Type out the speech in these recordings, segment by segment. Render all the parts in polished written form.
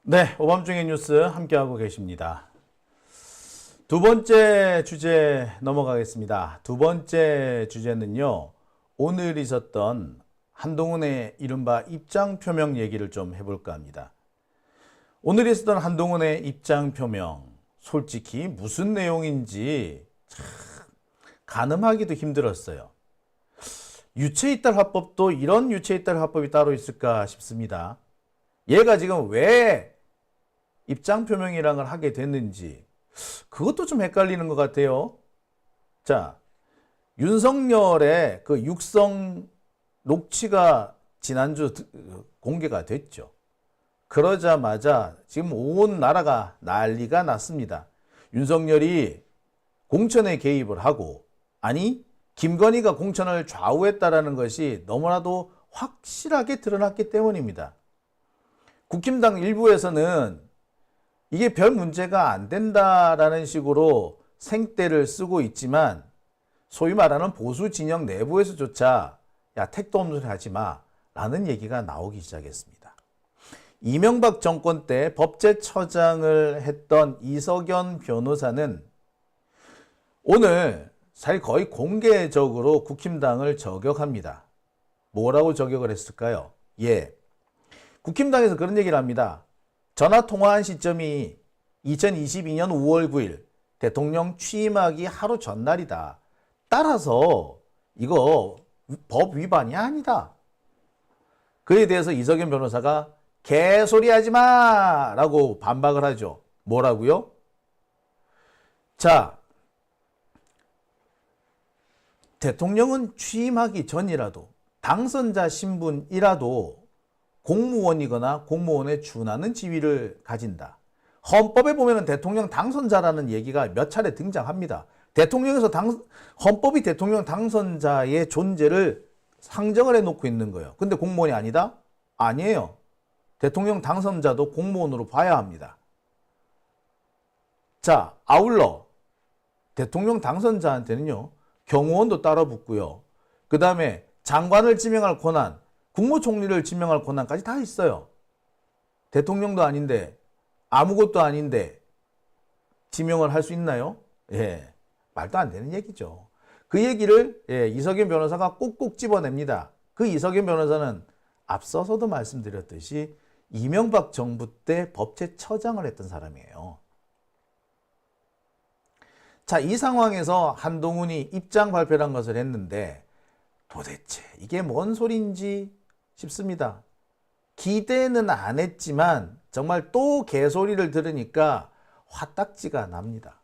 네, 오밤중의 뉴스 함께하고 계십니다. 두 번째 주제 넘어가겠습니다. 두 번째 주제는요, 오늘 있었던 한동훈의 이른바 입장 표명 얘기를 좀 해볼까 합니다. 오늘 있었던 한동훈의 입장 표명, 솔직히 무슨 내용인지 참 가늠하기도 힘들었어요. 유체이탈 화법도 이런 유체이탈 화법이 따로 있을까 싶습니다. 얘가 지금 왜 입장 표명이라는 걸 하게 됐는지 그것도 좀 헷갈리는 것 같아요. 자, 윤석열의 그 육성 녹취가 지난주 공개가 됐죠. 그러자마자 지금 온 나라가 난리가 났습니다. 윤석열이 공천에 개입을 하고, 아니 김건희가 공천을 좌우했다라는 것이 너무나도 확실하게 드러났기 때문입니다. 국힘당 일부에서는 이게 별 문제가 안 된다라는 식으로 생떼를 쓰고 있지만, 소위 말하는 보수 진영 내부에서조차 야, 택도 없는 소리 하지 마 라는 얘기가 나오기 시작했습니다. 이명박 정권 때 법제처장을 했던 이석연 변호사는 오늘 사실 거의 공개적으로 국힘당을 저격합니다. 뭐라고 저격을 했을까요? 국힘당에서 그런 얘기를 합니다. 전화 통화한 시점이 2022년 5월 9일 대통령 취임하기 하루 전날이다. 따라서 이거 법 위반이 아니다. 그에 대해서 이석연 변호사가 개소리 하지 마! 라고 반박을 하죠. 뭐라고요? 자, 대통령은 취임하기 전이라도 당선자 신분이라도 공무원이거나 공무원에 준하는 지위를 가진다. 헌법에 보면 대통령 당선자라는 얘기가 몇 차례 등장합니다. 헌법이 대통령 당선자의 존재를 상정을 해놓고 있는 거예요. 근데 공무원이 아니다? 아니에요. 대통령 당선자도 공무원으로 봐야 합니다. 자, 아울러 대통령 당선자한테는요, 경호원도 따라 붙고요. 그 다음에 장관을 지명할 권한, 국무총리를 지명할 권한까지 다 있어요. 대통령도 아닌데, 아무것도 아닌데 지명을 할 수 있나요? 말도 안 되는 얘기죠. 그 얘기를 이석연 변호사가 꼭꼭 집어냅니다. 그 이석연 변호사는 앞서서도 말씀드렸듯이 이명박 정부 때 법제처장을 했던 사람이에요. 자, 이 상황에서 한동훈이 입장 발표란 것을 했는데 도대체 이게 뭔 소리인지 싶습니다. 기대는 안 했지만 정말 또 개소리를 들으니까 화딱지가 납니다.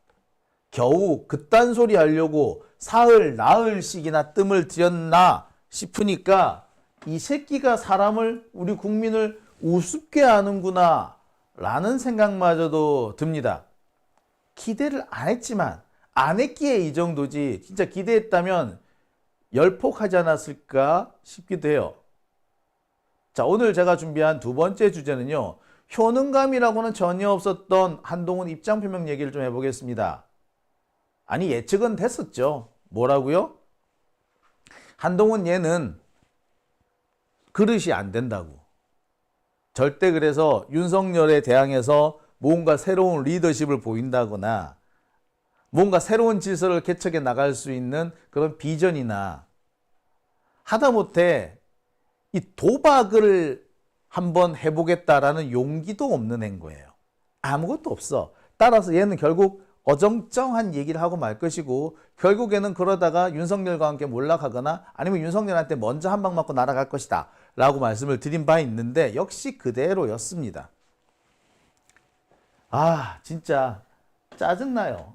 겨우 그딴 소리 하려고 사흘 나흘씩이나 뜸을 들였나 싶으니까 이 새끼가 사람을, 우리 국민을 우습게 하는구나 라는 생각마저도 듭니다. 기대를 안 했지만, 안 했기에 이 정도지 진짜 기대했다면 열폭하지 않았을까 싶기도 해요. 자, 오늘 제가 준비한 두 번째 주제는요, 효능감이라고는 전혀 없었던 한동훈 입장 표명 얘기를 좀 해보겠습니다. 아니, 예측은 됐었죠. 뭐라고요? 한동훈 얘는 그릇이 안 된다고. 절대 그래서 윤석열에 대항해서 뭔가 새로운 리더십을 보인다거나 뭔가 새로운 질서를 개척해 나갈 수 있는 그런 비전이나, 하다못해 이 도박을 한번 해보겠다라는 용기도 없는 행거예요. 아무것도 없어. 따라서 얘는 결국 어정쩡한 얘기를 하고 말 것이고, 결국에는 그러다가 윤석열과 함께 몰락하거나 아니면 윤석열한테 먼저 한 방 맞고 날아갈 것이다 라고 말씀을 드린 바 있는데, 역시 그대로였습니다. 아, 진짜 짜증나요.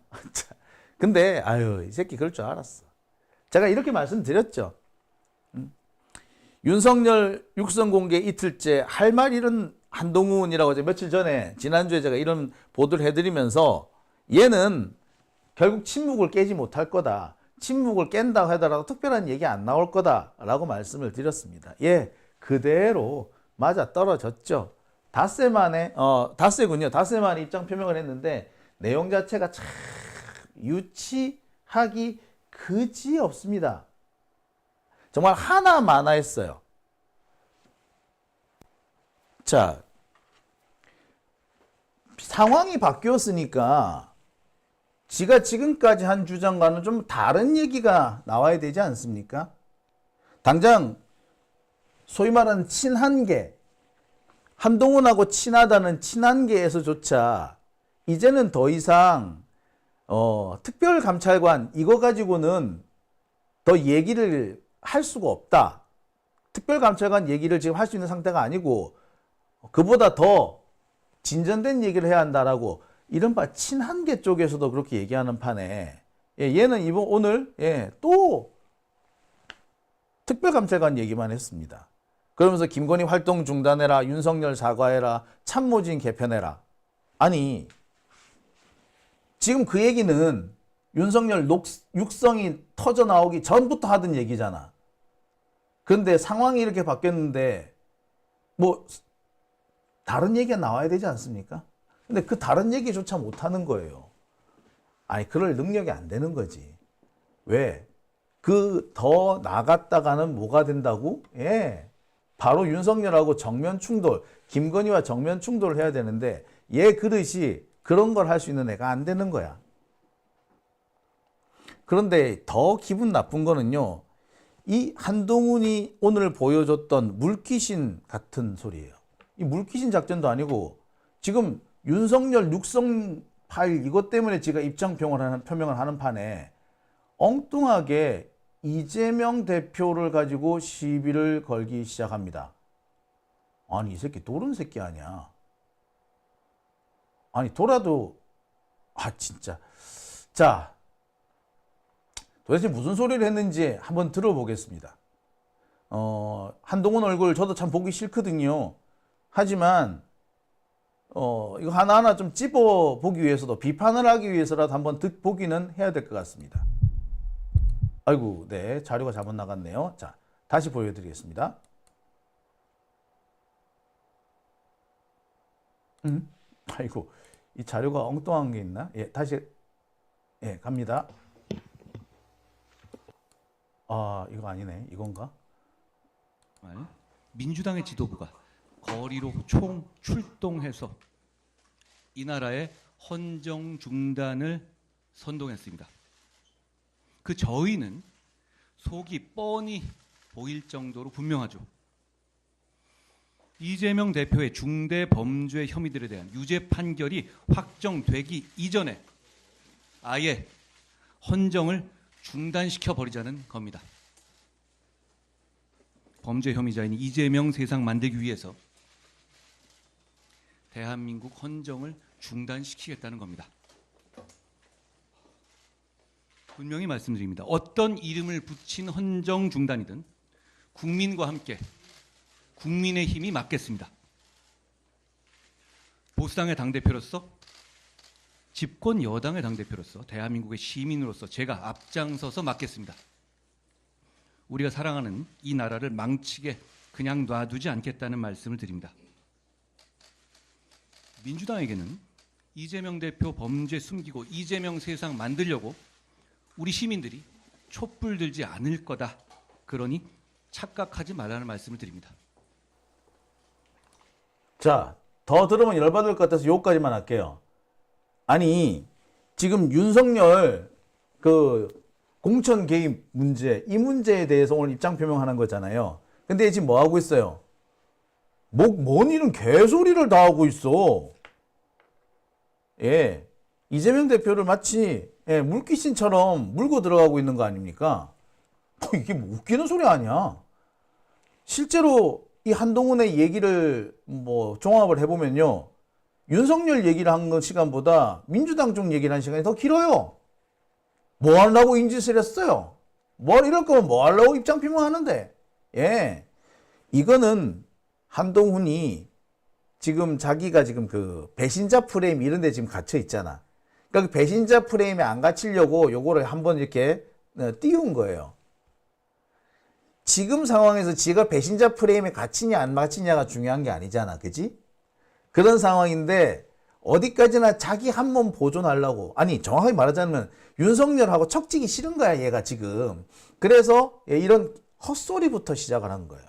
근데 아유, 이 새끼 그럴 줄 알았어. 제가 이렇게 말씀드렸죠. 윤석열 육성 공개 이틀째 할 말 잃은 한동훈이라고 며칠 전에, 지난주에 제가 이런 보도를 해드리면서 얘는 결국 침묵을 깨지 못할 거다. 침묵을 깬다고 하더라도 특별한 얘기 안 나올 거다라고 말씀을 드렸습니다. 그대로 맞아 떨어졌죠. 닷새 만에 입장 표명을 했는데 내용 자체가 참 유치하기 그지 없습니다. 정말 하나마나했어요. 자, 상황이 바뀌었으니까 지가 지금까지 한 주장과는 좀 다른 얘기가 나와야 되지 않습니까? 당장 소위 말하는 친한계, 한동훈하고 친하다는 친한계에서조차 이제는 더 이상 특별감찰관 이거 가지고는 더 얘기를 할 수가 없다. 특별감찰관 얘기를 지금 할 수 있는 상태가 아니고 그보다 더 진전된 얘기를 해야 한다라고 이른바 친한계 쪽에서도 그렇게 얘기하는 판에 얘는 오늘 또 특별감찰관 얘기만 했습니다. 그러면서 김건희 활동 중단해라, 윤석열 사과해라, 참모진 개편해라. 아니 지금 그 얘기는 윤석열 육성이 터져 나오기 전부터 하던 얘기잖아. 그런데 상황이 이렇게 바뀌었는데 뭐 다른 얘기가 나와야 되지 않습니까? 근데 그 다른 얘기조차 못하는 거예요. 아니 그럴 능력이 안 되는 거지. 왜? 그 더 나갔다가는 뭐가 된다고? 바로 윤석열하고 정면 충돌, 김건희와 정면 충돌을 해야 되는데 얘 그릇이 그런 걸 할 수 있는 애가 안 되는 거야. 그런데 더 기분 나쁜 거는요. 이 한동훈이 오늘 보여줬던 물귀신 같은 소리예요. 이 물귀신 작전도 아니고 지금 윤석열 육성 파일 이것 때문에 지가 입장 표명을 하는 판에 엉뚱하게 이재명 대표를 가지고 시비를 걸기 시작합니다. 아니 이 새끼 도른 새끼 아니야. 아니 돌아도 진짜. 자 도대체 무슨 소리를 했는지 한번 들어보겠습니다. 한동훈 얼굴 저도 참 보기 싫거든요. 하지만 이거 하나하나 좀 찝어 보기 위해서도 비판을 하기 위해서라도 한번 보기는 해야 될 것 같습니다. 아이고, 네, 자료가 잘못 나갔네요. 자, 다시 보여드리겠습니다. 아이고, 이 자료가 엉뚱한 게 있나? 다시, 갑니다. 이거 아니네. 이건가? 민주당의 지도부가 거리로 총 출동해서 이 나라의 헌정 중단을 선동했습니다. 그 저희는 속이 뻔히 보일 정도로 분명하죠. 이재명 대표의 중대 범죄 혐의들에 대한 유죄 판결이 확정되기 이전에 아예 헌정을 중단시켜 버리자는 겁니다. 범죄 혐의자인 이재명 세상 만들기 위해서 대한민국 헌정을 중단시키겠다는 겁니다. 분명히 말씀드립니다. 어떤 이름을 붙인 헌정 중단이든 국민과 함께 국민의힘이 맡겠습니다. 보수당의 당대표로서 집권 여당의 당대표로서 대한민국의 시민으로서 제가 앞장서서 맡겠습니다. 우리가 사랑하는 이 나라를 망치게 그냥 놔두지 않겠다는 말씀을 드립니다. 민주당에게는 이재명 대표 범죄 숨기고 이재명 세상 만들려고 우리 시민들이 촛불 들지 않을 거다. 그러니 착각하지 말라는 말씀을 드립니다. 자, 더 들으면 열받을 것 같아서 요까지만 할게요. 아니, 지금 윤석열 공천 개입 문제, 이 문제에 대해서 오늘 입장 표명하는 거잖아요. 근데 지금 뭐 하고 있어요? 뭔 이런 개소리를 다 하고 있어. 이재명 대표를 마치 물귀신처럼 물고 들어가고 있는 거 아닙니까? 이게 뭐 웃기는 소리 아니야. 실제로 이 한동훈의 얘기를 종합을 해보면요. 윤석열 얘기를 한 시간보다 민주당 쪽 얘기를 한 시간이 더 길어요. 뭐 하려고 인짓을 했어요? 이럴 거면 뭐 하려고 입장 표명하는데. 이거는 한동훈이 지금 자기가 지금 그 배신자 프레임 이런 데 지금 갇혀 있잖아. 그러니까 그 배신자 프레임에 안 갇히려고 요거를 한번 이렇게 띄운 거예요. 지금 상황에서 지가 배신자 프레임에 갇히냐 안 갇히냐가 중요한 게 아니잖아. 그지? 그런 상황인데 어디까지나 자기 한 몸 보존하려고. 아니 정확하게 말하자면 윤석열하고 척지기 싫은 거야 얘가 지금. 그래서 이런 헛소리부터 시작을 한 거예요.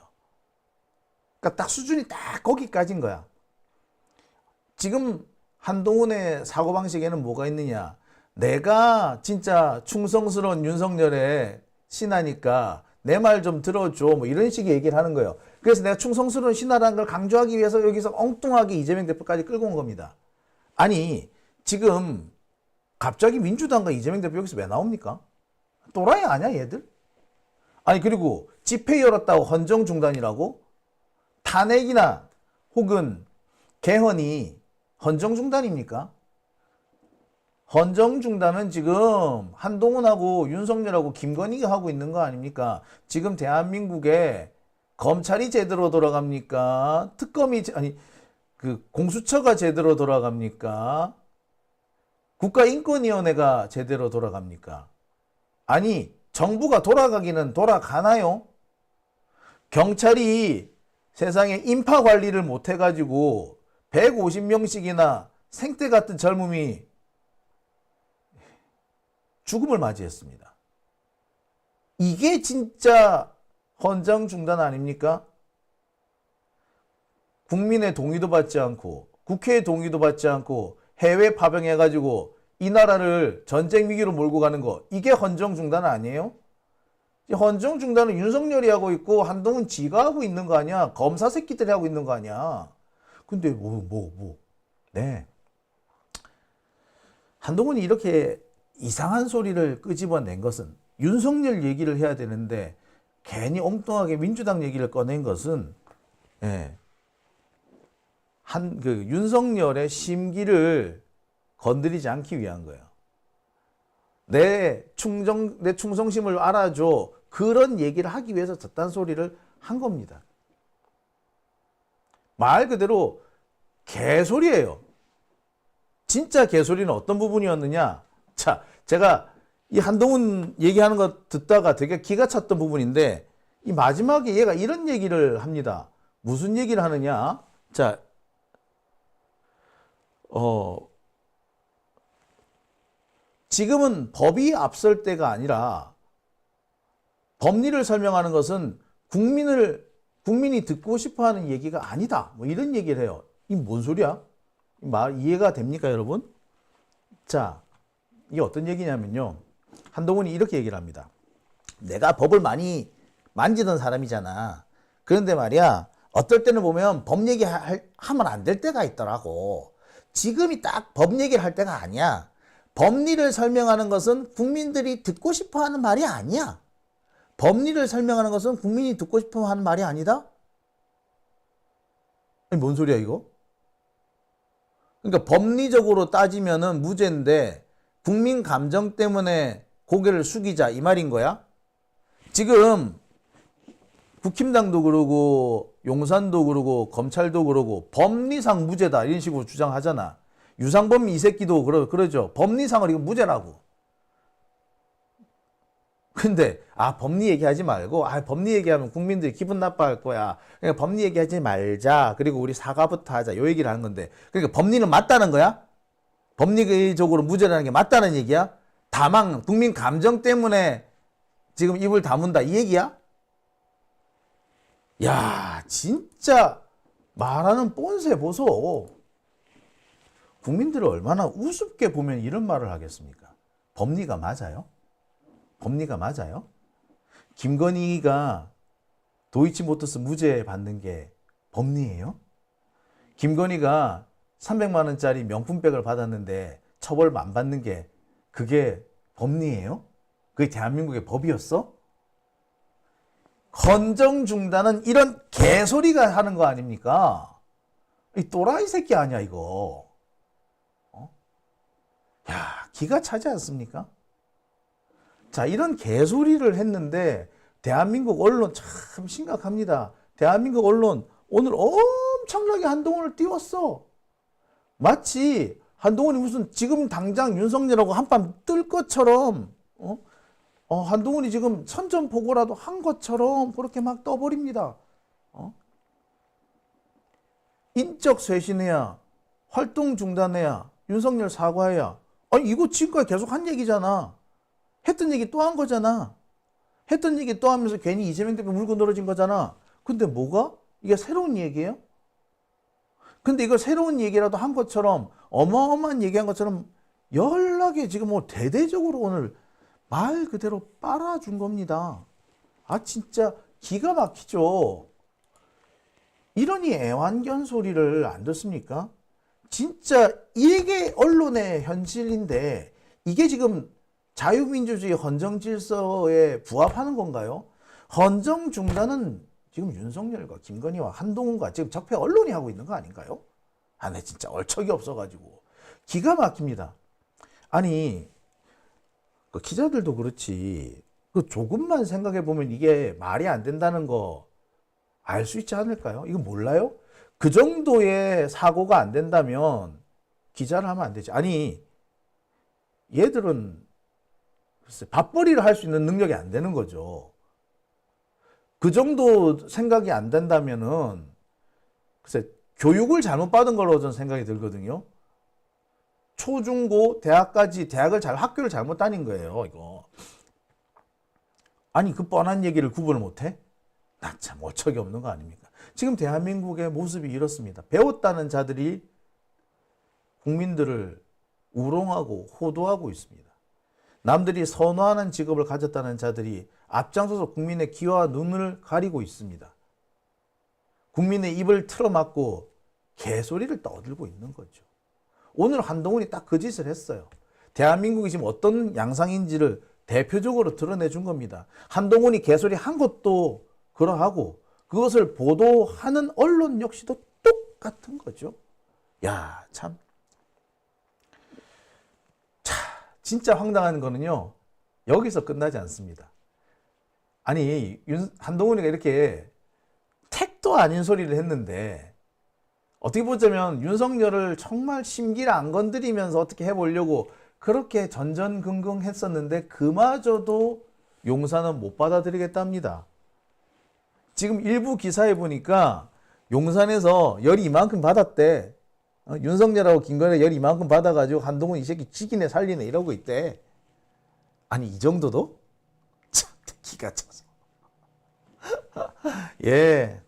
그러니까 딱 수준이 딱 거기까지인 거야. 지금 한동훈의 사고방식에는 뭐가 있느냐. 내가 진짜 충성스러운 윤석열의 신하니까 내 말 좀 들어줘. 뭐 이런 식의 얘기를 하는 거예요. 그래서 내가 충성스러운 신하라는 걸 강조하기 위해서 여기서 엉뚱하게 이재명 대표까지 끌고 온 겁니다. 아니, 지금 갑자기 민주당과 이재명 대표 여기서 왜 나옵니까? 또라이 아니야, 얘들? 아니, 그리고 집회 열었다고 헌정 중단이라고? 탄핵이나 혹은 개헌이 헌정 중단입니까? 헌정 중단은 지금 한동훈하고 윤석열하고 김건희가 하고 있는 거 아닙니까? 지금 대한민국에 검찰이 제대로 돌아갑니까? 그 공수처가 제대로 돌아갑니까? 국가인권위원회가 제대로 돌아갑니까? 아니, 정부가 돌아가기는 돌아가나요? 경찰이 세상에 인파 관리를 못 해가지고 150명씩이나 생떼 같은 젊음이 죽음을 맞이했습니다. 이게 진짜 헌정 중단 아닙니까? 국민의 동의도 받지 않고 국회의 동의도 받지 않고 해외 파병해가지고 이 나라를 전쟁 위기로 몰고 가는 거, 이게 헌정 중단 아니에요? 헌정 중단은 윤석열이 하고 있고 한동훈 지가 하고 있는 거 아니야? 검사 새끼들이 하고 있는 거 아니야? 근데 네. 한동훈이 이렇게 이상한 소리를 끄집어낸 것은, 윤석열 얘기를 해야 되는데 괜히 엉뚱하게 민주당 얘기를 꺼낸 것은, 예, 윤석열의 심기를 건드리지 않기 위한 거예요. 내 충성심을 알아줘. 그런 얘기를 하기 위해서 저딴 소리를 한 겁니다. 말 그대로 개소리예요. 진짜 개소리는 어떤 부분이었느냐? 자, 제가 이 한동훈 얘기하는 거 듣다가 되게 기가 찼던 부분인데, 이 마지막에 얘가 이런 얘기를 합니다. 무슨 얘기를 하느냐? 자, 지금은 법이 앞설 때가 아니라 법리를 설명하는 것은 국민이 듣고 싶어 하는 얘기가 아니다. 뭐 이런 얘기를 해요. 이 뭔 소리야? 말 이해가 됩니까, 여러분? 자, 이게 어떤 얘기냐면요. 한동훈이 이렇게 얘기를 합니다. 내가 법을 많이 만지던 사람이잖아. 그런데 말이야, 어떨 때는 보면 법 얘기하면 안 될 때가 있더라고. 지금이 딱 법 얘기를 할 때가 아니야. 법리를 설명하는 것은 국민들이 듣고 싶어 하는 말이 아니야. 법리를 설명하는 것은 국민이 듣고 싶어 하는 말이 아니다? 아니, 뭔 소리야, 이거? 그러니까 법리적으로 따지면은 무죄인데 국민 감정 때문에 고개를 숙이자, 이 말인 거야? 지금 국힘당도 그러고 용산도 그러고 검찰도 그러고 법리상 무죄다 이런 식으로 주장하잖아. 유상범 이 새끼도 그러죠. 법리상을 이거 무죄라고. 근데 법리 얘기하지 말고 법리 얘기하면 국민들이 기분 나빠할 거야. 그러니까 법리 얘기하지 말자. 그리고 우리 사과부터 하자. 요 얘기를 하는 건데. 그러니까 법리는 맞다는 거야? 법리적으로 무죄라는 게 맞다는 얘기야? 다만 국민 감정 때문에 지금 입을 다문다 이 얘기야? 야, 진짜 말하는 뻔세 보소. 국민들을 얼마나 우습게 보면 이런 말을 하겠습니까? 법리가 맞아요? 법리가 맞아요? 김건희가 도이치모터스 무죄 받는 게 법리예요? 김건희가 300만 원짜리 명품백을 받았는데 처벌 안 받는 게 그게 법리예요? 그게 대한민국의 법이었어? 헌정 중단은 이런 개소리가 하는 거 아닙니까? 이 또라이 새끼 아니야 이거. 야, 기가 차지 않습니까? 자, 이런 개소리를 했는데 대한민국 언론 참 심각합니다. 대한민국 언론 오늘 엄청나게 한동훈을 띄웠어. 마치 한동훈이 무슨 지금 당장 윤석열하고 한판 뜰 것처럼 한동훈이 지금 선전포고라도 한 것처럼 그렇게 막 떠버립니다. 인적 쇄신해야, 활동 중단해야, 윤석열 사과해야. 아니 이거 지금까지 계속 한 얘기잖아. 했던 얘기 또 한 거잖아. 했던 얘기 또 하면서 괜히 이재명 대표 물고 늘어진 거잖아. 근데 뭐가? 이게 새로운 얘기예요? 근데 이걸 새로운 얘기라도 한 것처럼 어마어마한 얘기한 것처럼 연락에 지금 뭐 대대적으로 오늘 말 그대로 빨아준 겁니다. 아 진짜 기가 막히죠. 이러니 애완견 소리를 안 듣습니까? 진짜 이게 언론의 현실인데 이게 지금 자유민주주의 헌정 질서에 부합하는 건가요? 헌정 중단은 지금 윤석열과 김건희와 한동훈과 지금 적폐 언론이 하고 있는 거 아닌가요? 아, 네, 진짜 얼척이 없어가지고 기가 막힙니다. 아니, 그 기자들도 그렇지. 그 조금만 생각해 보면 이게 말이 안 된다는 거 알 수 있지 않을까요? 이거 몰라요? 그 정도의 사고가 안 된다면 기자를 하면 안 되지. 아니, 얘들은 글쎄 밥벌이를 할 수 있는 능력이 안 되는 거죠. 그 정도 생각이 안 된다면은 글쎄 교육을 잘못 받은 걸로 저는 생각이 들거든요. 초중고 대학까지 학교를 잘못 다닌 거예요, 이거. 아니 그 뻔한 얘기를 구분을 못해? 나 참 어처구니 없는 거 아닙니까? 지금 대한민국의 모습이 이렇습니다. 배웠다는 자들이 국민들을 우롱하고 호도하고 있습니다. 남들이 선호하는 직업을 가졌다는 자들이 앞장서서 국민의 귀와 눈을 가리고 있습니다. 국민의 입을 틀어막고 개소리를 떠들고 있는 거죠. 오늘 한동훈이 딱 그 짓을 했어요. 대한민국이 지금 어떤 양상인지를 대표적으로 드러내준 겁니다. 한동훈이 개소리 한 것도 그러하고 그것을 보도하는 언론 역시도 똑같은 거죠. 야, 참. 진짜 황당한 거는요. 여기서 끝나지 않습니다. 아니 한동훈이가 이렇게 택도 아닌 소리를 했는데 어떻게 보자면 윤석열을 정말 심기를 안 건드리면서 어떻게 해보려고 그렇게 전전긍긍 했었는데 그마저도 용산은 못 받아들이겠답니다. 지금 일부 기사에 보니까 용산에서 열이 이만큼 받았대. 윤석열하고 김건희 열이 이만큼 받아가지고 한동훈 이 새끼 죽이네 살리네 이러고 있대. 아니 이 정도도? 참 기가 차서. 예.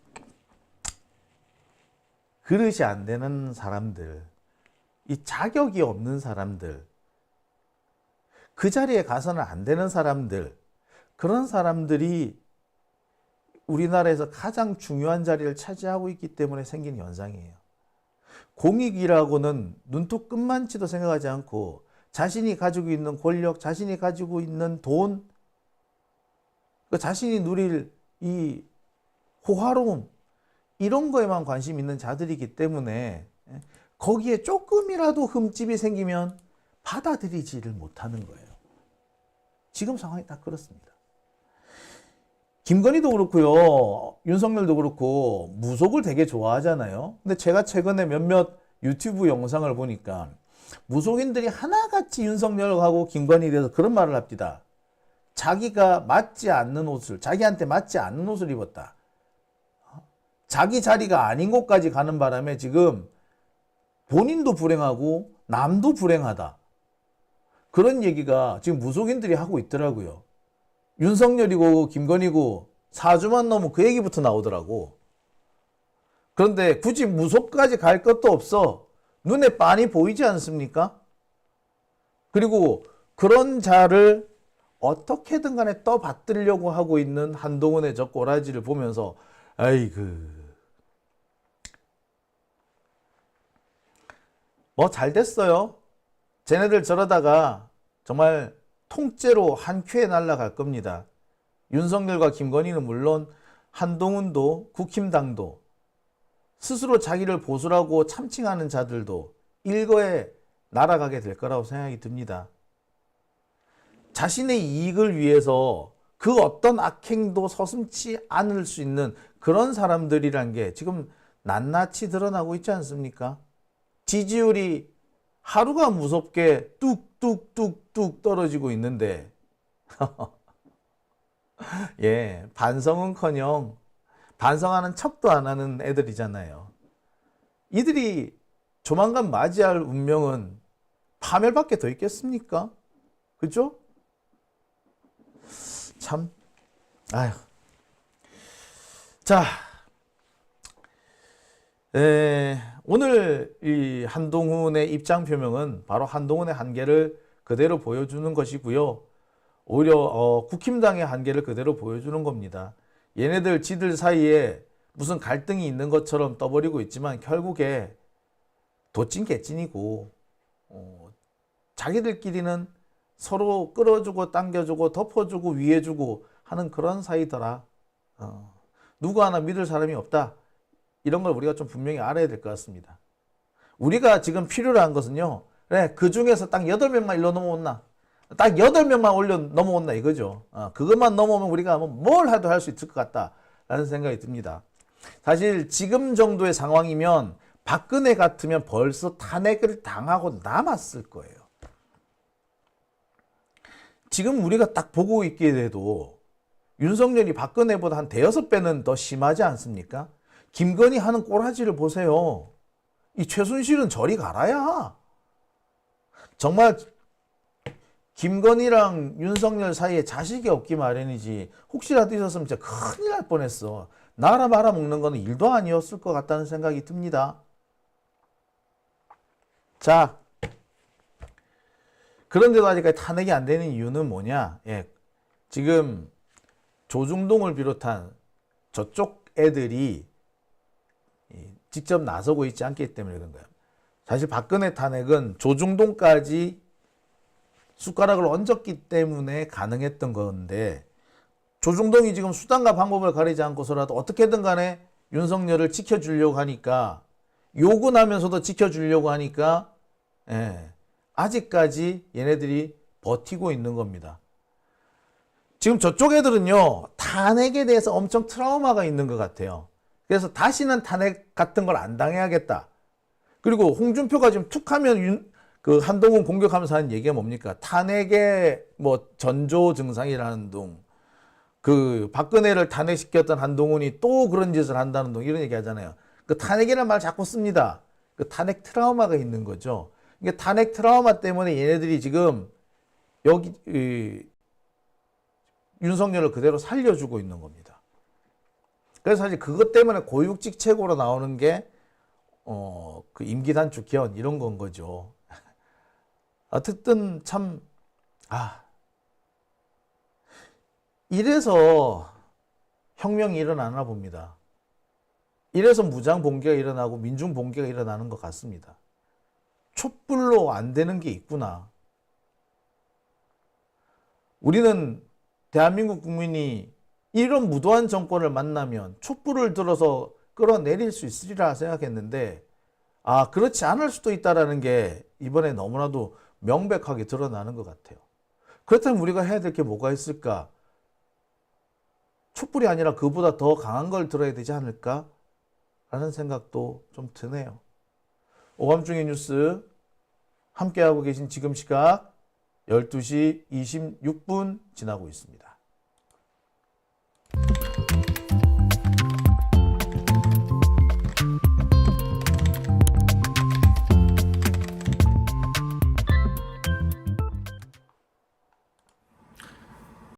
그릇이 안 되는 사람들, 이 자격이 없는 사람들, 그 자리에 가서는 안 되는 사람들, 그런 사람들이 우리나라에서 가장 중요한 자리를 차지하고 있기 때문에 생긴 현상이에요. 공익이라고는 눈톱 끝만치도 생각하지 않고 자신이 가지고 있는 권력, 자신이 가지고 있는 돈, 자신이 누릴 이 호화로움, 이런 거에만 관심 있는 자들이기 때문에 거기에 조금이라도 흠집이 생기면 받아들이지를 못하는 거예요. 지금 상황이 딱 그렇습니다. 김건희도 그렇고요. 윤석열도 그렇고 무속을 되게 좋아하잖아요. 근데 제가 최근에 몇몇 유튜브 영상을 보니까 무속인들이 하나같이 윤석열하고 김건희에 대해서 그런 말을 합니다. 자기가 맞지 않는 옷을, 자기한테 맞지 않는 옷을 입었다. 자기 자리가 아닌 곳까지 가는 바람에 지금 본인도 불행하고 남도 불행하다. 그런 얘기가 지금 무속인들이 하고 있더라고요. 윤석열이고 김건희고 4주만 넘으면 그 얘기부터 나오더라고. 그런데 굳이 무속까지 갈 것도 없어. 눈에 빤히 보이지 않습니까? 그리고 그런 자를 어떻게든 간에 떠받들려고 하고 있는 한동훈의 저 꼬라지를 보면서 아이고 뭐 잘 됐어요. 쟤네들 저러다가 정말 통째로 한 큐에 날아갈 겁니다. 윤석열과 김건희는 물론 한동훈도 국힘당도 스스로 자기를 보수라고 참칭하는 자들도 일거에 날아가게 될 거라고 생각이 듭니다. 자신의 이익을 위해서 그 어떤 악행도 서슴지 않을 수 있는 그런 사람들이란 게 지금 낱낱이 드러나고 있지 않습니까? 지지율이 하루가 무섭게 뚝뚝뚝뚝 떨어지고 있는데 예, 반성은커녕 반성하는 척도 안 하는 애들이잖아요. 이들이 조만간 맞이할 운명은 파멸밖에 더 있겠습니까? 그죠? 참, 아휴. 자, 오늘 이 한동훈의 입장 표명은 바로 한동훈의 한계를 그대로 보여주는 것이고요. 오히려 국힘당의 한계를 그대로 보여주는 겁니다. 얘네들 지들 사이에 무슨 갈등이 있는 것처럼 떠버리고 있지만 결국에 도찐 개찐이고 자기들끼리는 서로 끌어주고 당겨주고 덮어주고 위해주고 하는 그런 사이더라. 누구 하나 믿을 사람이 없다. 이런 걸 우리가 좀 분명히 알아야 될 것 같습니다. 우리가 지금 필요로 한 것은요. 그래, 그 중에서 딱 8명만 일로 넘어온나. 딱 8명만 올려 넘어온나 이거죠. 그것만 넘어오면 우리가 뭘 해도 할 수 있을 것 같다라는 생각이 듭니다. 사실 지금 정도의 상황이면 박근혜 같으면 벌써 탄핵을 당하고 남았을 거예요. 지금 우리가 딱 보고 있게 돼도 윤석열이 박근혜보다 한 대여섯 배는 더 심하지 않습니까? 김건희 하는 꼬라지를 보세요. 이 최순실은 저리 가라야. 정말 김건희랑 윤석열 사이에 자식이 없기 마련이지 혹시라도 있었으면 진짜 큰일 날 뻔했어. 나라 말아먹는 거는 일도 아니었을 것 같다는 생각이 듭니다. 자, 그런데도 아직까지 탄핵이 안 되는 이유는 뭐냐? 지금 조중동을 비롯한 저쪽 애들이 직접 나서고 있지 않기 때문에 그런 거예요. 사실 박근혜 탄핵은 조중동까지 숟가락을 얹었기 때문에 가능했던 건데 조중동이 지금 수단과 방법을 가리지 않고서라도 어떻게든 간에 윤석열을 지켜주려고 하니까 요구하면서도 지켜주려고 하니까 아직까지 얘네들이 버티고 있는 겁니다. 지금 저쪽 애들은요 탄핵에 대해서 엄청 트라우마가 있는 것 같아요. 그래서 다시는 탄핵 같은 걸 안 당해야겠다. 그리고 홍준표가 지금 툭 하면 그 한동훈 공격하면서 하는 얘기가 뭡니까? 탄핵의 뭐 전조 증상이라는 둥. 그 박근혜를 탄핵시켰던 한동훈이 또 그런 짓을 한다는 둥 이런 얘기 하잖아요. 그 탄핵이라는 말 자꾸 씁니다. 그 탄핵 트라우마가 있는 거죠. 이게 탄핵 트라우마 때문에 얘네들이 지금 여기 윤석열을 그대로 살려주고 있는 겁니다. 그래서 사실 그것 때문에 고육직 최고로 나오는 게 그 임기 단축 개헌 이런 건 거죠. 어쨌든 참 이래서 혁명이 일어나나 봅니다. 이래서 무장 봉기가 일어나고 민중 봉기가 일어나는 것 같습니다. 촛불로 안 되는 게 있구나. 우리는 대한민국 국민이 이런 무도한 정권을 만나면 촛불을 들어서 끌어내릴 수 있으리라 생각했는데 그렇지 않을 수도 있다는 게 이번에 너무나도 명백하게 드러나는 것 같아요. 그렇다면 우리가 해야 될 게 뭐가 있을까? 촛불이 아니라 그보다 더 강한 걸 들어야 되지 않을까? 라는 생각도 좀 드네요. 오밤중의 뉴스 함께하고 계신 지금 시각 12시 26분 지나고 있습니다.